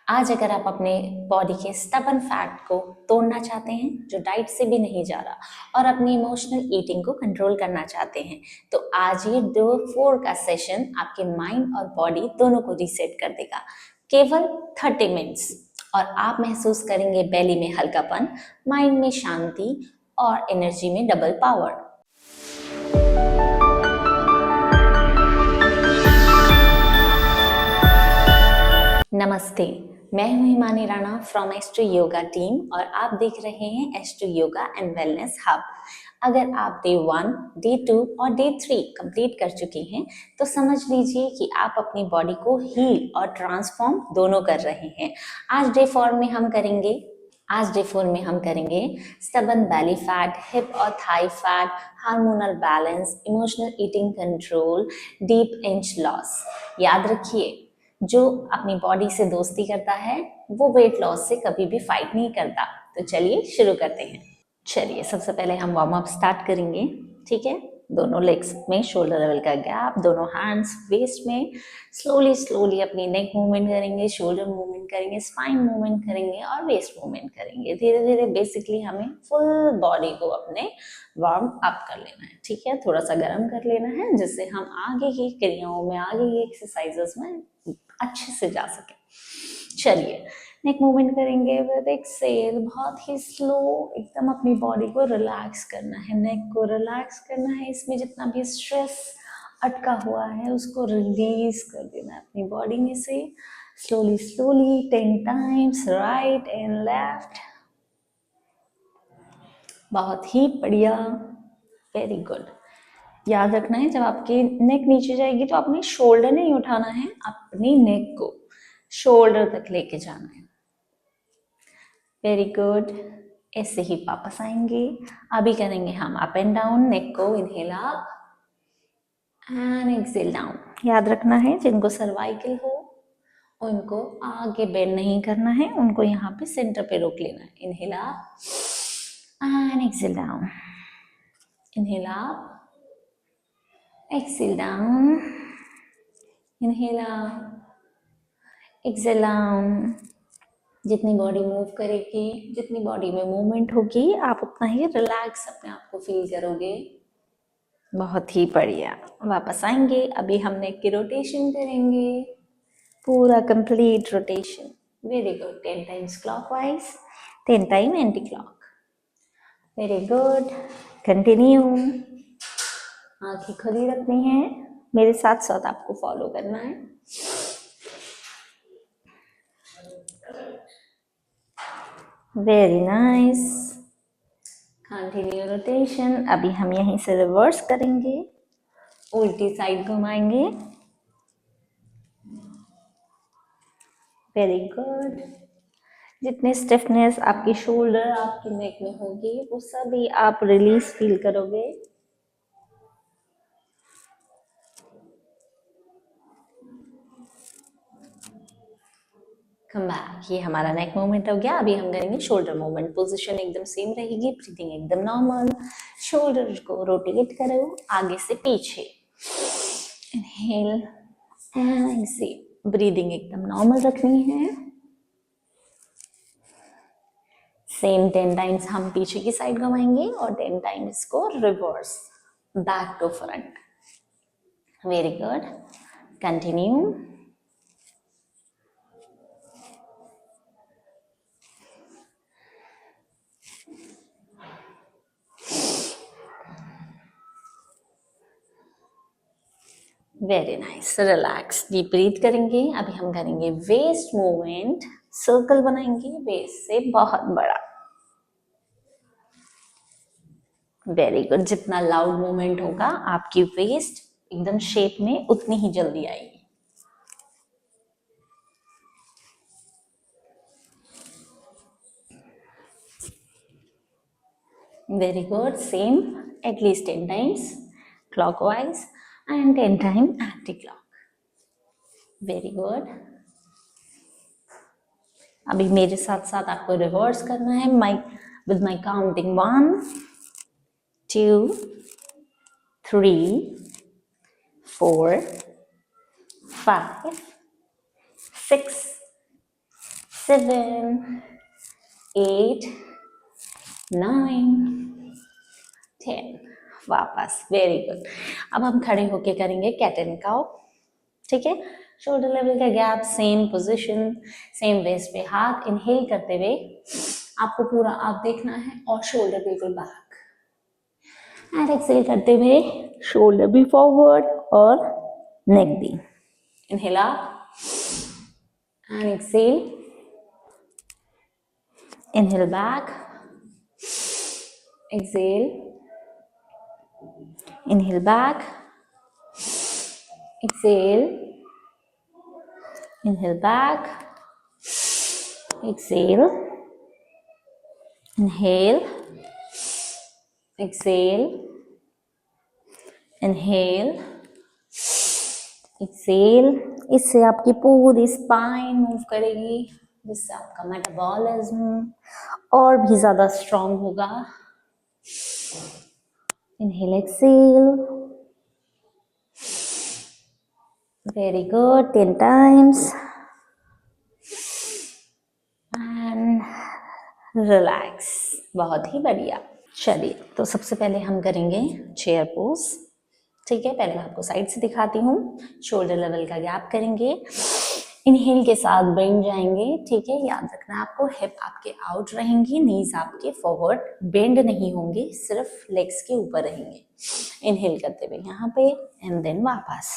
आज अगर आप अपने बॉडी के स्टबन फैट को तोड़ना चाहते हैं जो डाइट से भी नहीं जा रहा और अपनी इमोशनल ईटिंग को कंट्रोल करना चाहते हैं तो आज ये डे 4 का सेशन आपके माइंड और बॉडी दोनों को रीसेट कर देगा केवल 30 मिनट्स और आप महसूस करेंगे बेली में हल्कापन, माइंड में शांति और एनर्जी में डबल पावर। नमस्ते, मैं हूं Himani Rana from astro yoga team और आप देख रहे हैं astro yoga and wellness hub. अगर आप डे 1, डे 2 और डे 3 कंप्लीट कर चुके हैं तो समझ लीजिए कि आप अपनी बॉडी को हील और ट्रांसफॉर्म दोनों कर रहे हैं। आज डे 4 में हम करेंगे स्टबन बेली फैट, हिप और Thai fat, hormonal balance, emotional eating control, deep inch loss. याद रखिए, जो अपनी बॉडी से दोस्ती करता है वो वेट लॉस से कभी भी फाइट नहीं करता। तो चलिए शुरू करते हैं। चलिए सबसे पहले हम वार्म अप स्टार्ट करेंगे। ठीक है, दोनों लेग्स में शोल्डर लेवल का गैप, दोनों हैंड्स वेस्ट में, स्लोली अपनी नेक मूवमेंट करेंगे, शोल्डर मूवमेंट करेंगे, स्पाइन मूवमेंट करेंगे और वेस्ट मूवमेंट करेंगे। धीरे धीरे बेसिकली हमें फुल बॉडी को अपने वार्म अप कर लेना है। ठीक है, थोड़ा सा गर्म कर लेना है जिससे हम आगे की क्रियाओं में, आगे की एक्सरसाइजेस में अच्छे से जा सके। चलिए नेक मूवमेंट करेंगे विद एक्सेल, बहुत ही स्लो एकदम अपनी बॉडी को रिलैक्स करना है, नेक को रिलैक्स करना है। इसमें जितना भी स्ट्रेस अटका हुआ है उसको रिलीज कर देना है अपनी बॉडी में से। Slowly 10 times right and left. बहुत ही बढ़िया, वेरी गुड। याद रखना है जब आपकी नेक नीचे जाएगी तो आपने शोल्डर नहीं उठाना है, अपनी नेक को शोल्डर तक लेके जाना है। वेरी गुड, ऐसे ही वापस आएंगे। अभी करेंगे हम अप एंड डाउन, नेक को inhale up and exhale down. याद रखना है जिनको सर्वाइकल हो उनको आगे बेंड नहीं करना है, उनको यहाँ पे सेंटर पे रोक लेना है। Inhale up and exhale down, inhale up, exhale down, inhale up, exhale down। जितनी बॉडी मूव करेगी, जितनी बॉडी में मूवमेंट होगी, आप उतना ही रिलैक्स अपने आप को फील करोगे। बहुत ही बढ़िया, वापस आएंगे। अभी हम नेक की रोटेशन करेंगे, पूरा complete rotation. Very good, 10 times clockwise, 10 time anti clock. Very good, continue. आंखें खुली रखनी है, मेरे साथ साथ आपको फॉलो करना है। Very nice, continue rotation. अभी हम यहीं से रिवर्स करेंगे, उल्टी साइड घुमाएंगे। Very good. जितने स्टिफनेस आपकी शोल्डर, आपकी नेक में होगी वो सभी आप रिलीज फील करोगे। Come back. ये हमारा नेक मूवमेंट हो गया। अभी हम करेंगे शोल्डर मूवमेंट। पोजीशन एकदम सेम रहेगी, ब्रीदिंग एकदम नॉर्मल। शोल्डर को रोटेट करो आगे से पीछे, इनहेल एंड एक्सेल। ब्रीदिंग एकदम नॉर्मल रखनी है। सेम 10 टाइम्स हम पीछे की साइड घुमाएंगे और 10 टाइम्स को reverse, back to front. Very good, continue. Very nice, relax, deep breath करेंगे। अभी हम करेंगे वेस्ट मूवमेंट, सर्कल बनाएंगे वेस्ट से बहुत बड़ा। वेरी गुड, जितना लाउड मूवमेंट होगा आपकी वेस्ट एकदम शेप में उतनी ही जल्दी आएगी। Very good, same at least 10 times clockwise and 10 time anti clock. Very good. अभी मेरे साथ साथ आपको रिवर्स करना है with my counting 1, 2, 3, 4, 5, 6, 7, 8, 9, 10। वापस, वेरी गुड। अब हम खड़े होके करेंगे कैट एंड काउ। ठीक है, शोल्डर लेवल का gap, same position, same waist पे हाथ। इनहेल करते हुए आपको पूरा आप देखना है और शोल्डर बिल्कुल बैक। एंड एक्सेल करते हुए शोल्डर भी फॉरवर्ड और नेक भी। Inhale up and exhale, inhale back, exhale, inhale back, exhale, inhale back, exhale, inhale, exhale, inhale, exhale। इससे आपकी पूरी स्पाइन मूव करेगी, जिससे आपका मेटाबॉलिज्म और भी ज्यादा स्ट्रांग होगा। Inhale, exhale, very good, 10 times and relax. बहुत ही बढ़िया। चलिए, तो सबसे पहले हम करेंगे चेयर पोज। ठीक है, पहले मैं आपको साइड से दिखाती हूँ। शोल्डर लेवल का गैप करेंगे, इनहेल के साथ बेंड जाएंगे। ठीक है, याद रखना आपको, हिप आपके आउट रहेंगी, नीज आपके फॉरवर्ड बेंड नहीं होंगे, सिर्फ लेग्स के ऊपर रहेंगे। इनहेल करते हुए यहाँ पे एंड देन वापस।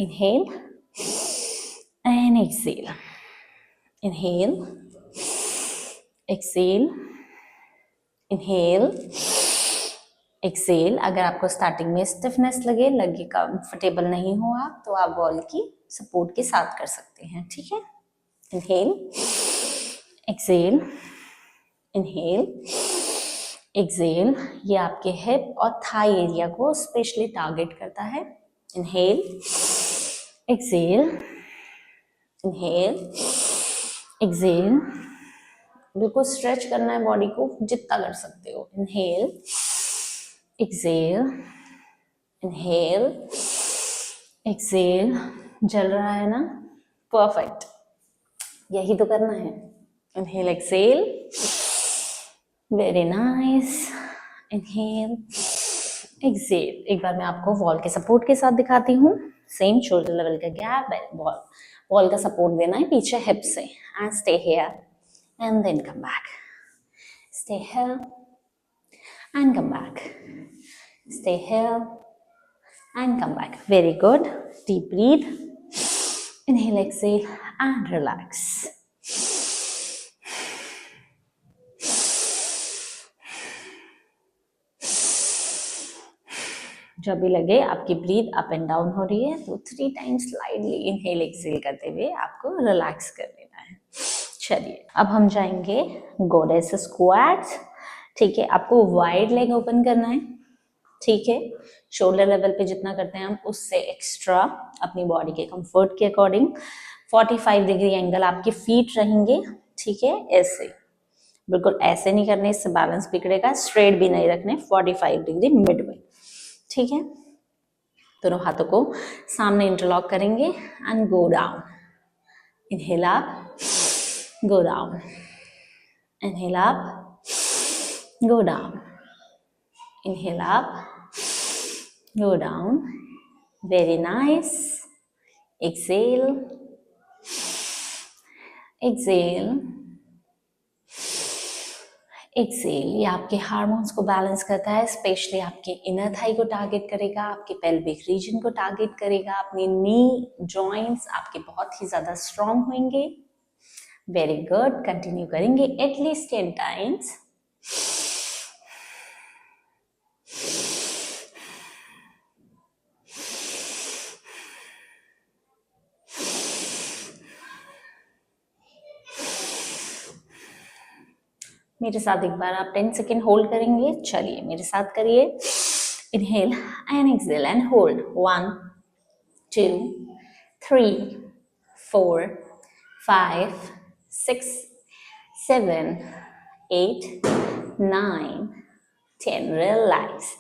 Inhale and exhale, inhale, exhale, inhale, exhale. अगर आपको स्टार्टिंग में स्टिफनेस लगे कंफर्टेबल नहीं हो आप, तो आप वॉल की सपोर्ट के साथ कर सकते हैं। ठीक है, इनहेल, एक्सेल, इनहेल, एक्सेल। ये आपके हिप और थाई एरिया को स्पेशली टारगेट करता है। Inhale, exhale, inhale, exhale. बिल्कुल स्ट्रेच करना है बॉडी को, जितना कर सकते हो। Inhale, exhale, inhale, exhale. जल रहा है ना? परफेक्ट, यही तो करना है। Inhale, exhale, very nice. Inhale, exhale. एक बार मैं आपको वॉल के सपोर्ट के साथ दिखाती हूँ। सेम शोल्डर लेवल का गैप, वॉल का सपोर्ट देना है पीछे हिप से। And stay here and then come back, stay here and come back, stay here and come back. Very good. Deep breathe, inhale, exhale and relax. जब भी लगे आपकी ब्रीथ अप एंड डाउन हो रही है, तो 3 टाइम्स स्लाइडली इनहेल एक्सेल करते हुए आपको रिलैक्स कर लेना है। चलिए, अब हम जाएंगे गॉडेस स्क्वाट्स। ठीक है, आपको वाइड लेग ओपन करना है। ठीक है, शोल्डर लेवल पे जितना करते हैं हम, उससे एक्स्ट्रा अपनी बॉडी के कंफर्ट के अकॉर्डिंग 45 डिग्री एंगल आपके फीट रहेंगे। ठीक है, ऐसे बिल्कुल ऐसे नहीं करने, इससे बैलेंस बिगड़ेगा। स्ट्रेट भी नहीं रखने, 45 डिग्री मिड में। ठीक है, दोनों हाथों को सामने इंटरलॉक करेंगे and go down. Inhale up, go down, inhale up, go down, inhale up, go down. Very nice. Exhale, exhale, exhale. ये आपके हार्मोन्स को बैलेंस करता है, स्पेशली आपके इनर थाई को टारगेट करेगा, आपके पेल्विक रीजन को टारगेट करेगा, अपने नी जॉइंट्स आपके बहुत ही ज्यादा स्ट्रांग होंगे। वेरी गुड, कंटिन्यू करेंगे एटलीस्ट 10 टाइम्स। मेरे साथ एक बार आप 10 सेकेंड होल्ड करेंगे। चलिए, मेरे साथ करिए। Inhale and exhale and hold. 1, 2, 3, 4, 5, 6, 7, 8, 9, 10। Relax.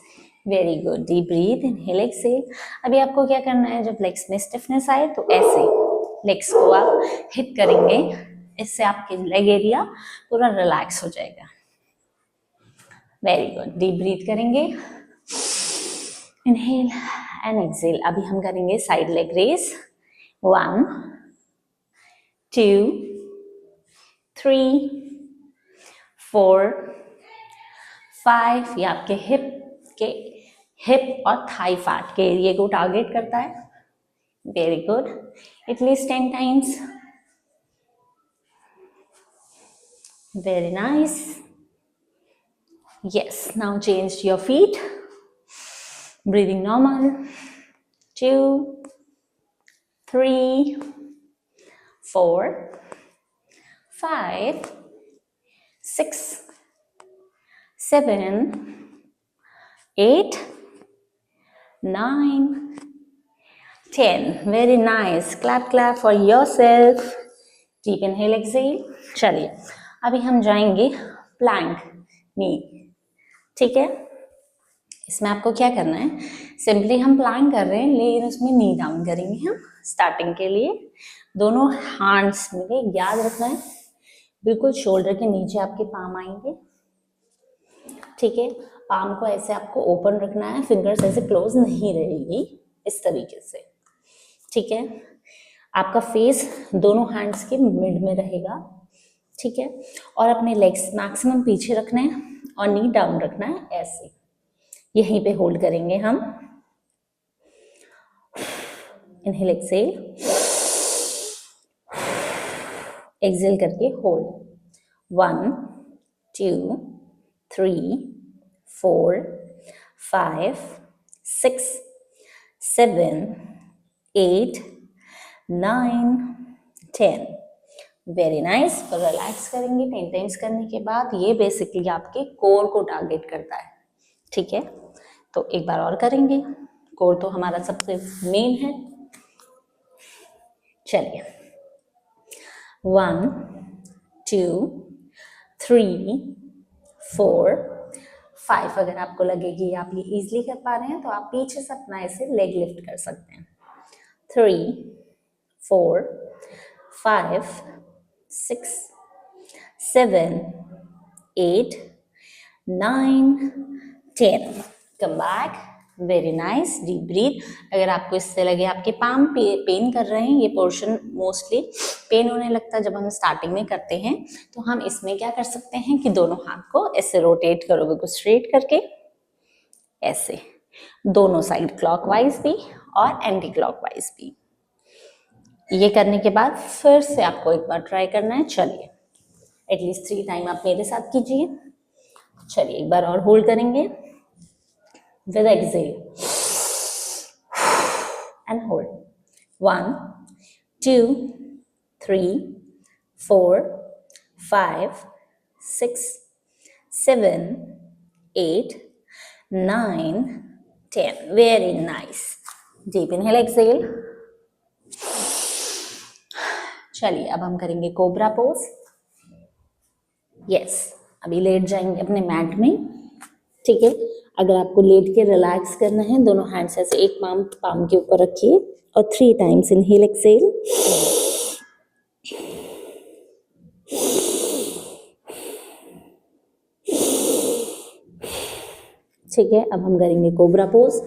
Very good. Deep breath, inhale, exhale. अभी आपको क्या करना है, जब लेग्स में स्टिफनेस आए तो ऐसे लेग्स को आप हिट करेंगे इससे आपके लेग एरिया पूरा रिलैक्स हो जाएगा। वेरी गुड, डीप ब्रीथ करेंगे, इनहेल एंड एक्सेल। अभी हम करेंगे साइड लेग रेस। 1 2 3 4 5। ये आपके हिप और थाई फैट के एरिया को टारगेट करता है। Very good, at least 10 times. Very nice. Yes, now change your feet. Breathing normal. 2 3 4 5 6 7 8 9 10. Very nice. Clap clap for yourself. Deep inhale, exhale. चलिए अभी हम जाएंगे प्लैंक नी। ठीक है, इसमें आपको क्या करना है, सिंपली हम प्लैंक कर रहे हैं लेकिन उसमें नी डाउन करेंगे हम। स्टार्टिंग के लिए दोनों हैंड्स में याद रखना है बिल्कुल शोल्डर के नीचे आपके पाम आएंगे। ठीक है, पाम को ऐसे आपको ओपन रखना है, फिंगर्स ऐसे क्लोज नहीं रहेगी, इस तरीके से। ठीक है, आपका फेस दोनों हैंड्स के मिड में रहेगा। ठीक है, और अपने लेग्स मैक्सिमम पीछे रखना है और नी डाउन रखना है, ऐसे यहीं पे होल्ड करेंगे हम। इनहेल एक्सेल, एक्सेल करके होल्ड। 1 2 3 4 5 6 7 8 9 10। Very nice. तो रिलैक्स करेंगे 10 टाइम्स करने के बाद। ये बेसिकली आपके कोर को टारगेट करता है। ठीक है, तो एक बार और करेंगे। कोर तो हमारा सबसे मेन है। चलिए 1 2 3 4 5। अगर आपको लगे कि आप ये इजीली कर पा रहे हैं तो आप पीछे से अपना ऐसे लेग लिफ्ट कर सकते हैं। 3 4 5 6 7 8 9 10। Come back. Very nice, deep breath. अगर आपको इससे लगे आपके पाम पेन कर रहे हैं, ये पोर्शन मोस्टली पेन होने लगता है जब हम स्टार्टिंग में करते हैं, तो हम इसमें क्या कर सकते हैं कि दोनों हाथ को ऐसे रोटेट करो, बिल्कुल स्ट्रेट करके, ऐसे दोनों साइड क्लॉकवाइज भी और एंटी क्लॉकवाइज भी। ये करने के बाद फिर से आपको एक बार ट्राई करना है। चलिए एटलीस्ट 3 टाइम आप मेरे साथ कीजिए। चलिए एक बार और होल्ड करेंगे with exhale and hold। 1 2 3 4 5 6 7 8 9 10। very nice। deep inhale, exhale। चलिए अब हम करेंगे कोबरा पोज। यस, अभी लेट जाएंगे अपने मैट में। ठीक है, अगर आपको लेट के रिलैक्स करना है, दोनों हैंड्स ऐसे एक पाम के ऊपर रखिए और 3 टाइम्स इनहेल एक्सेल। ठीक है, अब हम करेंगे कोबरा पोज।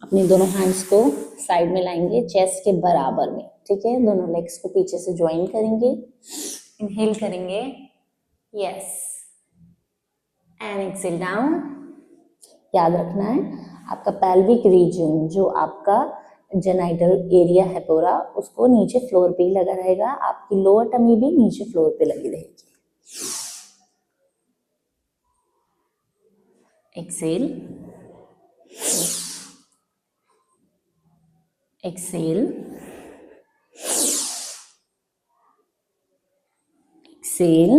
अपने दोनों हैंड्स को साइड में लाएंगे चेस्ट के बराबर में। ठीक है, दोनों लेग्स को पीछे से ज्वाइन करेंगे। इनहेल करेंगे, यस, एंड एक्सेल डाउन। याद रखना है आपका पेल्विक रीजन, जो आपका जेनाइटल एरिया है पूरा, उसको नीचे फ्लोर पे ही लगा रहेगा। आपकी लोअर टमी भी नीचे फ्लोर पे लगी रहेगी। Exhale, exhale, exhale,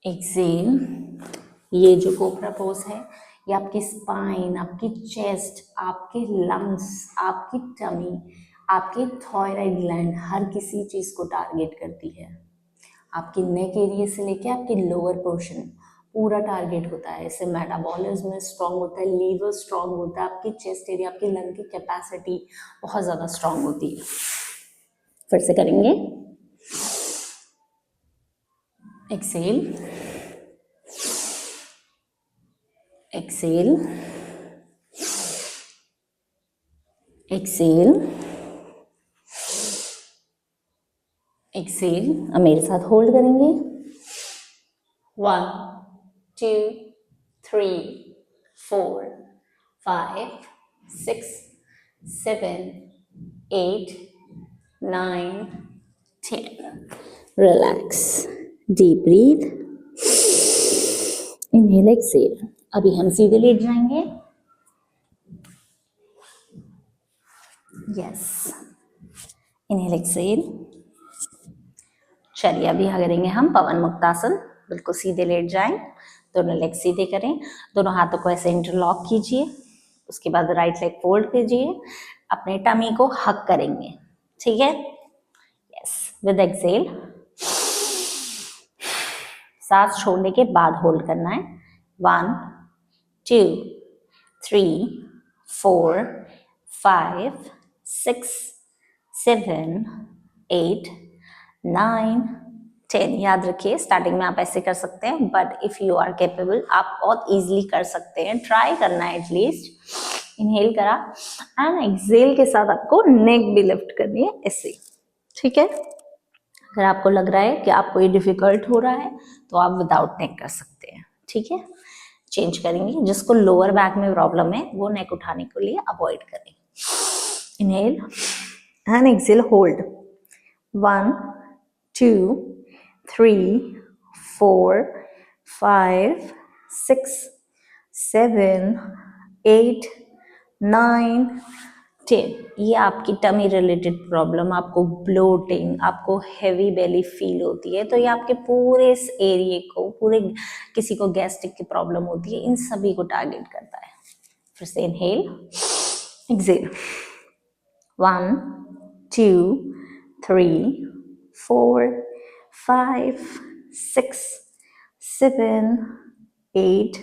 exhale. ये जो कोबरा पोज है, ये आपकी स्पाइन, आपकी चेस्ट, आपके लंग्स, आपकी टमी, आपके थायराइड ग्लैंड, हर किसी चीज को टारगेट करती है। आपकी नेक एरिया से लेके आपकी लोअर पोर्शन पूरा टारगेट होता है। इससे मेटाबॉलिज्म स्ट्रांग होता है, लीवर स्ट्रांग होता है, आपकी चेस्ट एरिया, आपकी लंग की कैपेसिटी बहुत ज़्यादा स्ट्रांग होती है। फिर से करेंगे, एक्सेल, एक्सेल, एक्सेल, एक्सेल। अब मेरे साथ होल्ड करेंगे, 1 2 3 4 5 6 7 8 9 10। Relax, deep breath, inhale, exhale. अभी हम सीधे लेट जाएंगे, यस, इनहेल, एक्सेल। चलिए अभी करेंगे हम पवन मुक्तासन। बिल्कुल सीधे लेट जाएं, दोनों लेग सीधे करें, दोनों हाथों को ऐसे इंटरलॉक कीजिए, उसके बाद राइट लेग फोल्ड कीजिए, अपने टमी को हक करेंगे, ठीक है, यस, विद एक्सेल। सांस छोड़ने के बाद होल्ड करना है, 1 2 3 4 5 6 7 8 9 10। याद रखिए स्टार्टिंग में आप ऐसे कर सकते हैं, but if you are capable आप बहुत इजीली कर सकते हैं, ट्राई करना है एटलीस्ट। इनहेल करा एंड एक्सेल के साथ आपको नेक भी लिफ्ट करनी है ऐसे, ठीक है। अगर आपको लग रहा है कि आपको ये डिफिकल्ट हो रहा है तो आप विदाउट नेक कर सकते हैं, ठीक है। चेंज करेंगे, जिसको लोअर बैक में प्रॉब्लम है वो नेक उठाने के लिए अवॉइड करें। Inhale and exhale, hold, 1 2 3 4 5 6 7 8 9 10। ये आपकी टमी रिलेटेड प्रॉब्लम, आपको ब्लोटिंग, आपको हैवी बेली फील होती है, तो ये आपके पूरे इस एरिया को, पूरे किसी को गैस्ट्रिक की प्रॉब्लम होती है, इन सभी को टारगेट करता है। फिर से इनहेल, एक्सेल, 1 2 3 4 5 6 7 8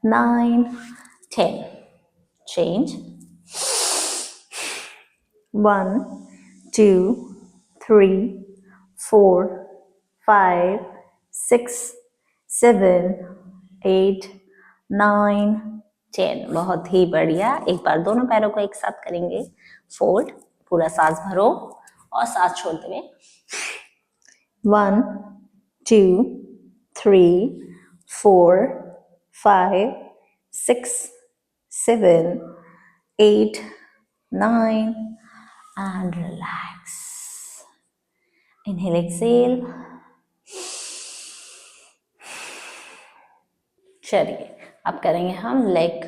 9 10। चेंज, 1 2 3 4 5 6 7 8 9 10। बहुत ही बढ़िया। एक बार दोनों पैरों को एक साथ करेंगे, फोल्ड, पूरा सांस भरो और सांस छोड़ते हुए 1 2 3 4 5 6 7 8 9 and relax. Inhale, exhale. चलिए अब करेंगे हम leg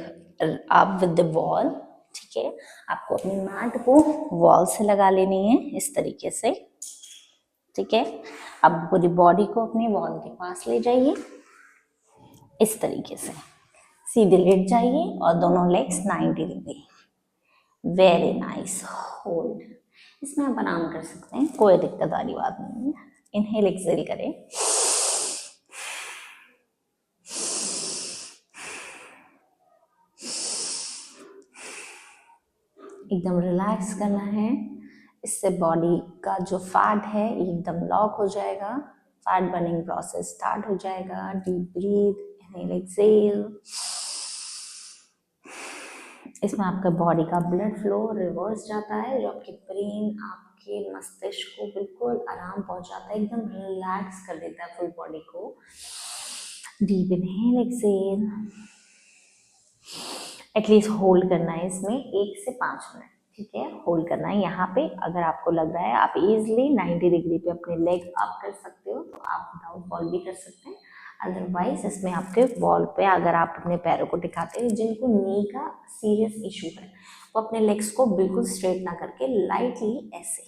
up with the wall, ठीक है। आपको अपनी मैट को वॉल से लगा लेनी है इस तरीके से, ठीक है। अब पूरी बॉडी को अपनी वॉल के पास ले जाइए इस तरीके से, सीधे लेट जाइए और दोनों legs 90 degree, very nice, hold. इसमें आप आराम कर सकते हैं, कोई दिक्कत वाली बात नहीं है। इनहेल, एक्सेल करें, एकदम रिलैक्स करना है, इससे बॉडी का जो फैट है एकदम लॉक हो जाएगा, फैट बर्निंग प्रोसेस स्टार्ट हो जाएगा। Deep breath, inhale, exhale. इसमें आपका बॉडी का ब्लड फ्लो रिवर्स जाता है, जो आपके ब्रेन, आपके मस्तिष्क को बिल्कुल आराम पहुंचाता है, एकदम रिलैक्स कर देता है फुल बॉडी को। Deep inhale, exhale, at least hold करना है इसमें 1 से 5 मिनट, ठीक है, होल्ड करना है। यहाँ पे अगर आपको लग रहा है आप इजिली 90 डिग्री पे अपने लेग अप कर सकते हो तो आप विदाउट वॉल भी कर सकते हैं। अदरवाइज इसमें आपके वॉल पे अगर आप अपने पैरों को टिकाते हैं, जिनको नी का सीरियस इशू है वो अपने लेग्स को बिल्कुल स्ट्रेट ना करके लाइटली ऐसे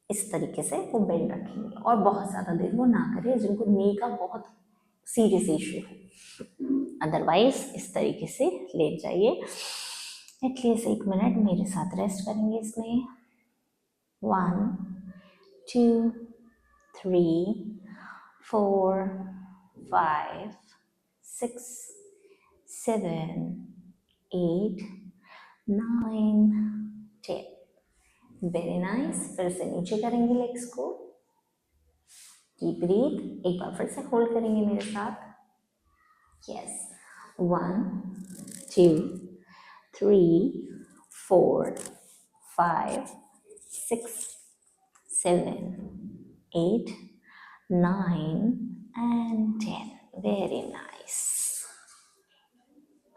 इस तरीके से वो बेंड रखेंगे, और बहुत ज़्यादा देर वो ना करें जिनको नी का बहुत सीरियस इशू है। अदरवाइज इस तरीके से लेट जाइए, एटलीस्ट 1 मिनट मेरे साथ रेस्ट करेंगे इसमें। 1 2 3 4 5 6 7 8 9 10। Very nice. फिर से नीचे करेंगे लेग्स को, डीप ब्रीथ, एक बार फिर से होल्ड करेंगे मेरे साथ। Yes, 1 2 3 4 5 6 7 8 9 and 10। Very nice.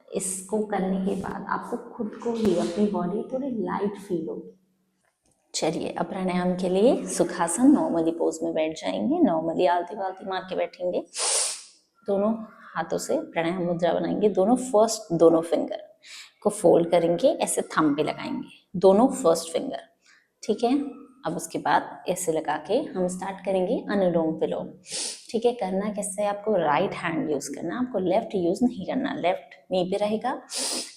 इसको करने के बाद आपको खुद को ही, अपनी बॉडी थोड़ी लाइट फील होगी। चलिए, अब प्राणायाम के लिए सुखासन नॉर्मली पोज में बैठ जाएंगे। नॉर्मली आलती वालती मार के बैठेंगे। दोनों हाथों से प्राणायाम मुद्रा बनाएंगे। दोनों फिंगर को फोल्ड करेंगे, ऐसे थंब पे लगाएंगे, दोनों फर्स्ट फिंगर। ठीक है। अब उसके बाद ऐसे लगा के हम स्टार्ट करेंगे अनुलोम विलोम। ठीक है। करना कैसे है, आपको राइट हैंड यूज करना, आपको लेफ्ट यूज नहीं करना। लेफ्ट नी पे रहेगा,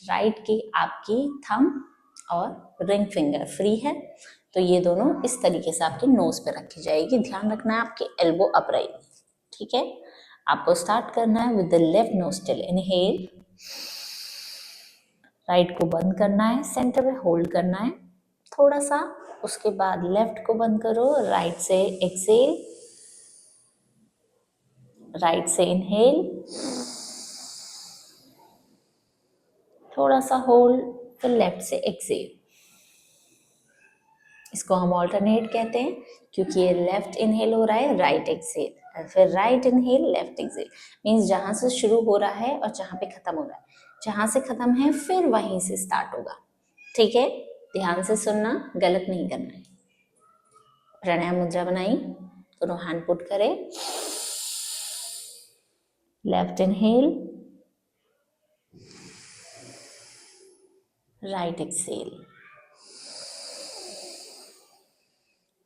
राइट की आपकी थंब और रिंग फिंगर फ्री है, तो ये दोनों इस तरीके से आपके नोज पे रखी जाएगी। ध्यान रखना है आपकी एल्बो अप रहेगी। ठीक है। आपको स्टार्ट करना है with the left nostril, inhale, right को बंद करना है, सेंटर में होल्ड करना है थोड़ा सा। उसके बाद लेफ्ट को बंद करो, राइट से एक्सेल, राइट से इनहेल, थोड़ा सा होल्ड, फिर लेफ्ट से एक्सेल। इसको हम ऑल्टरनेट कहते हैं, क्योंकि ये लेफ्ट इनहेल हो रहा है, राइट एक्सेल, फिर right inhale, left exhale. Means जहां से शुरू हो रहा है और जहां पे खत्म हो रहा है, जहां से खत्म है फिर वहीं से स्टार्ट होगा। ठीक है। ध्यान से सुनना, गलत नहीं करना है। प्राणायाम मुद्रा बनाई, दोनों हैंड पुट करें, left inhale, right exhale,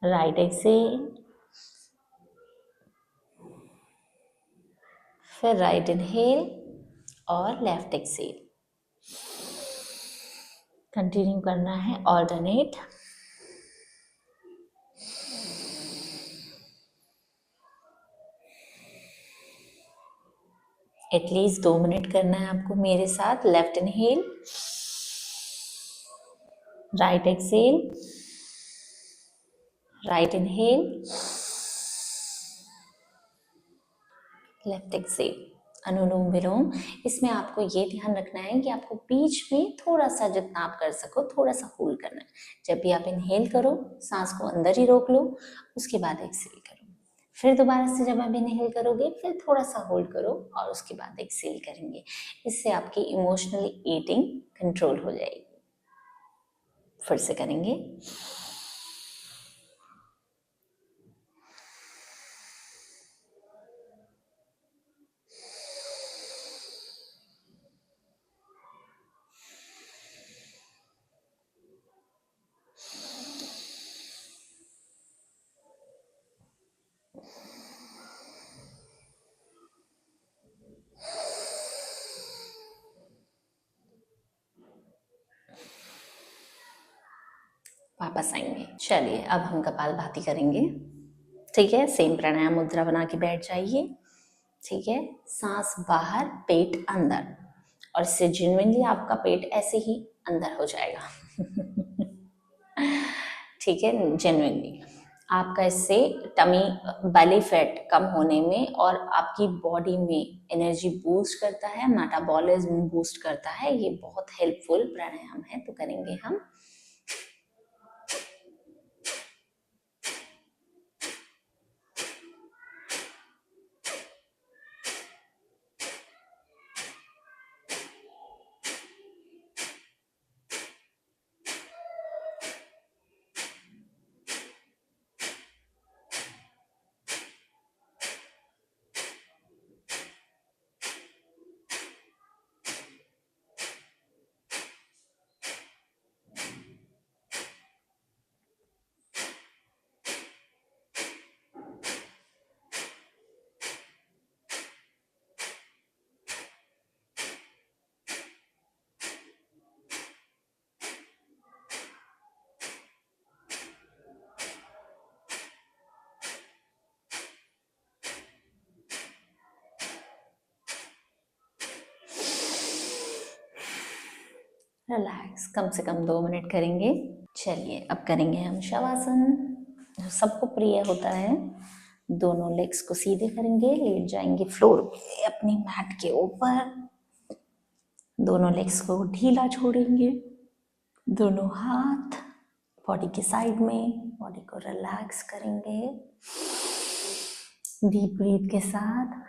right exhale, फिर राइट इनहेल और लेफ्ट एक्सेल। कंटिन्यू करना है ऑल्टरनेट। एटलीस्ट 2 मिनट करना है आपको मेरे साथ। Left inhale, right exhale, right inhale, left exhale, anulom vilom. इसमें आपको ये ध्यान रखना है कि आपको बीच में थोड़ा सा, जितना आप कर सको थोड़ा सा होल्ड करना है। जब भी आप इनहेल करो, सांस को अंदर ही रोक लो, उसके बाद एक्सेल करो। फिर दोबारा से जब आप इनहेल करोगे, फिर थोड़ा सा होल्ड करो और उसके बाद एक्सेल करेंगे। इससे आपकी इमोशनल ईटिंग कंट्रोल हो जाएगी। फिर से करेंगे। वापस आएंगे। चलिए, अब हम कपालभाति करेंगे। ठीक है। सेम प्राणायाम मुद्रा बना के बैठ जाइए। ठीक है। सांस बाहर, पेट अंदर, और इससे जेन्युइनली आपका पेट ऐसे ही अंदर हो जाएगा। ठीक है। जेन्युइनली आपका इससे टमी, बेली फैट कम होने में और आपकी बॉडी में एनर्जी बूस्ट करता है, मेटाबॉलिज्म बूस्ट करता है। ये बहुत हेल्पफुल प्राणायाम है, तो करेंगे हम। रिलैक्स, कम से कम 2 मिनट करेंगे। चलिए अब करेंगे हम शवासन, जो सबको प्रिय होता है। दोनों लेग्स को सीधे करेंगे, लेट जाएंगे फ्लोर पे अपनी मैट के ऊपर। दोनों लेग्स को ढीला छोड़ेंगे, दोनों हाथ बॉडी के साइड में, बॉडी को रिलैक्स करेंगे डीप ब्रीथ के साथ।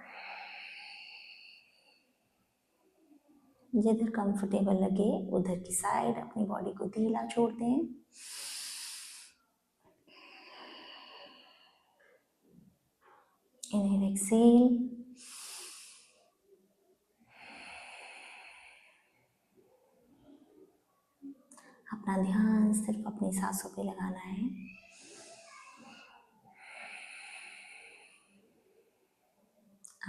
जिधर कंफर्टेबल लगे उधर की साइड अपनी बॉडी को ढीला छोड़ दें। Inhale exhale. अपना ध्यान सिर्फ अपनी सांसों पे लगाना है।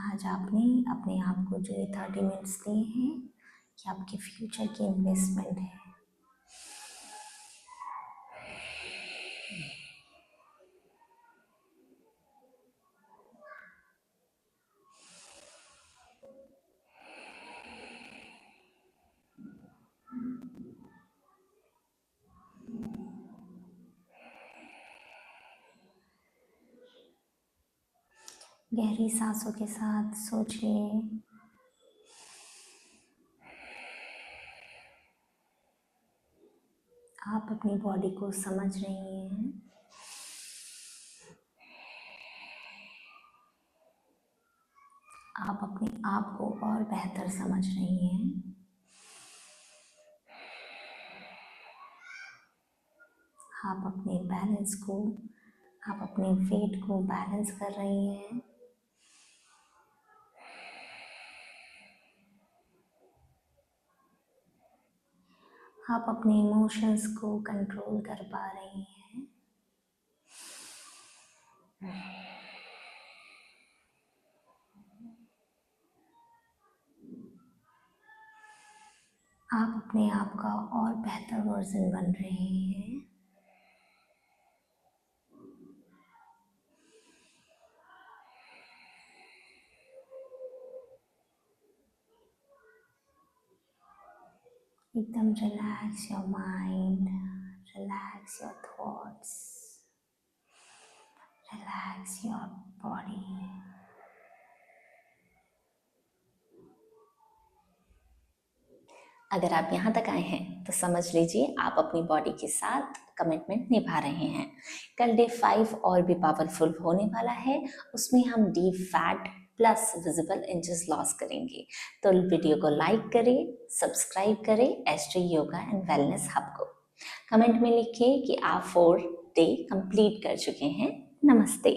आज आपने अपने आप को जो 30 मिनट्स दिए हैं, ये आपके फ्यूचर की इन्वेस्टमेंट है। गहरी सांसों के साथ सोचिए, आप अपनी बॉडी को समझ रही हैं। आप अपने आप को और बेहतर समझ रही हैं। आप अपने बैलेंस को, आप अपने वेट को बैलेंस कर रही हैं। आप अपने इमोशंस को कंट्रोल कर पा रही हैं। आप अपने आप का और बेहतर वर्जन बन रहे हैं। एकदम relax your mind, relax your thoughts, relax your body. अगर आप यहाँ तक आए हैं तो समझ लीजिए आप अपनी बॉडी के साथ कमिटमेंट निभा रहे हैं। कल डे 5 और भी पावरफुल होने वाला है, उसमें हम deep fat plus visible inches loss करेंगे। तो वीडियो को लाइक करें, सब्सक्राइब करें astro yoga and wellness hub को। कमेंट में लिखिए कि आप 4 डे कंप्लीट कर चुके हैं। नमस्ते।